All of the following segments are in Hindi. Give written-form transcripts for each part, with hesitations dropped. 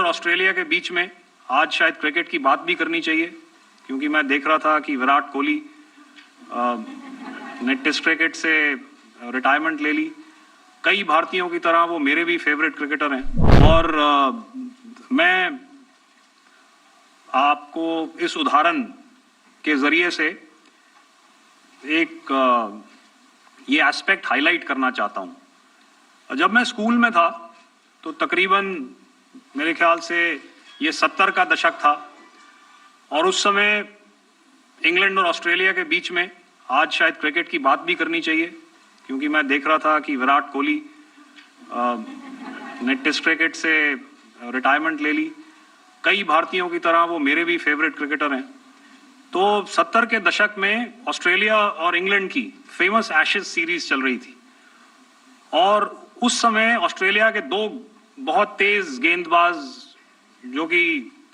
ऑस्ट्रेलिया के बीच में आज शायद क्रिकेट की बात भी करनी चाहिए, क्योंकि मैं देख रहा था कि विराट कोहली ने टेस्ट क्रिकेट से रिटायरमेंट ले ली। कई भारतीयों की तरह वो मेरे भी फेवरेट क्रिकेटर हैं और मैं आपको इस उदाहरण के जरिए से एक ये एस्पेक्ट हाईलाइट करना चाहता हूं। जब मैं स्कूल में था तो तकरीबन मेरे ख्याल से ये 70 का दशक था और उस समय इंग्लैंड और ऑस्ट्रेलिया के बीच में आज शायद क्रिकेट की बात भी करनी चाहिए, क्योंकि मैं देख रहा था कि विराट कोहली ने टेस्ट क्रिकेट से रिटायरमेंट ले ली। कई भारतीयों की तरह वो मेरे भी फेवरेट क्रिकेटर हैं। तो 70 के दशक में ऑस्ट्रेलिया और इंग्लैंड की फेमस एशेज सीरीज चल रही थी और उस समय ऑस्ट्रेलिया के दो बहुत तेज गेंदबाज जो कि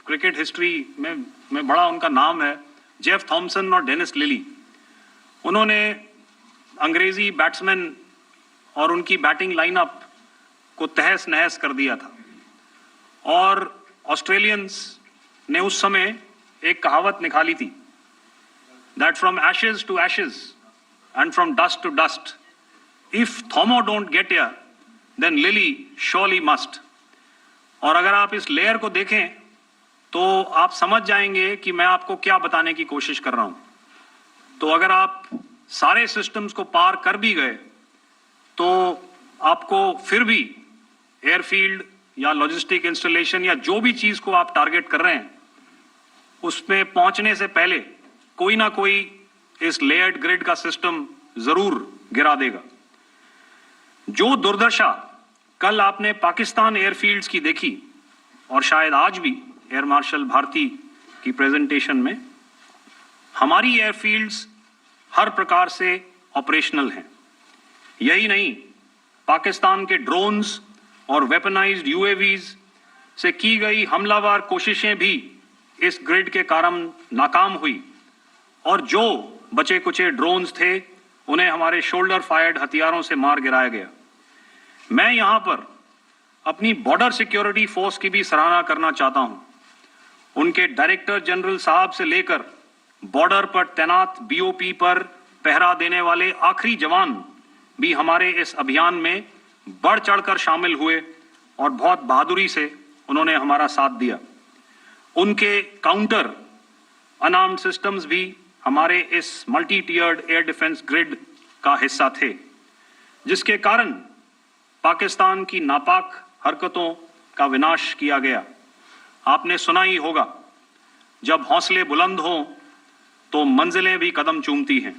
क्रिकेट हिस्ट्री में बड़ा उनका नाम है, जेफ थॉमसन और डेनिस लिली, उन्होंने अंग्रेजी बैट्समैन और उनकी बैटिंग लाइनअप को तहस नहस कर दिया था। और ऑस्ट्रेलियंस ने उस समय एक कहावत निकाली थी, that from ashes to ashes and from dust to dust, if Thommo don't get here then Lillee surely must. और अगर आप इस लेयर को देखें तो आप समझ जाएंगे कि मैं आपको क्या बताने की कोशिश कर रहा हूं। तो अगर आप सारे सिस्टम्स को पार कर भी गए तो आपको फिर भी एयरफील्ड या लॉजिस्टिक इंस्टॉलेशन या जो भी चीज को आप टारगेट कर रहे हैं उसमें पहुंचने से पहले कोई ना कोई इस लेयर्ड ग्रिड का सिस्टम जरूर गिरा देगा। जो दुर्दशा कल आपने पाकिस्तान एयरफील्ड्स की देखी और शायद आज भी एयर मार्शल भारती की प्रेजेंटेशन में, हमारी एयरफील्ड्स हर प्रकार से ऑपरेशनल हैं। यही नहीं, पाकिस्तान के ड्रोन्स और वेपनाइज्ड यूएवीज से की गई हमलावर कोशिशें भी इस ग्रिड के कारण नाकाम हुई और जो बचे कुचे ड्रोन्स थे उन्हें हमारे शोल्डर फायर्ड हथियारों से मार गिराया गया। मैं यहां पर अपनी बॉर्डर सिक्योरिटी फोर्स की भी सराहना करना चाहता हूं। उनके डायरेक्टर जनरल साहब से लेकर बॉर्डर पर तैनात बीओपी पर पहरा देने वाले आखिरी जवान भी हमारे इस अभियान में बढ़ चढ़कर शामिल हुए और बहुत बहादुरी से उन्होंने हमारा साथ दिया। उनके काउंटर अनार्म्ड सिस्टम्स भी हमारे इस मल्टी टियर्ड एयर डिफेंस ग्रिड का हिस्सा थे, जिसके कारण पाकिस्तान की नापाक हरकतों का विनाश किया गया। आपने सुना ही होगा, जब हौसले बुलंद हों तो मंजिलें भी कदम चूमती हैं।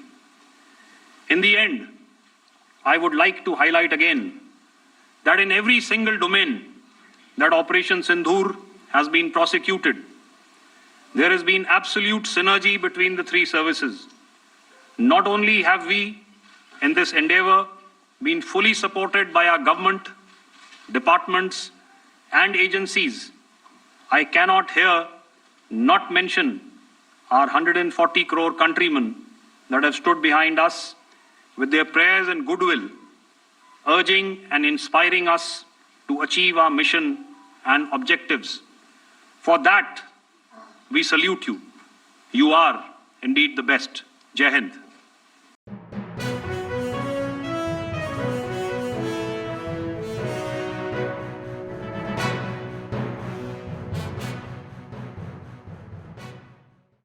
In the end, I would like to highlight again that in every single domain that Operation Sindoor has been prosecuted, there has been absolute synergy between the three services. Not only have we, in this endeavor, been fully supported by our government, departments, and agencies, I cannot here not mention our 140 crore countrymen that have stood behind us with their prayers and goodwill, urging and inspiring us to achieve our mission and objectives. For that, we salute you. You are indeed the best. Jai Hind.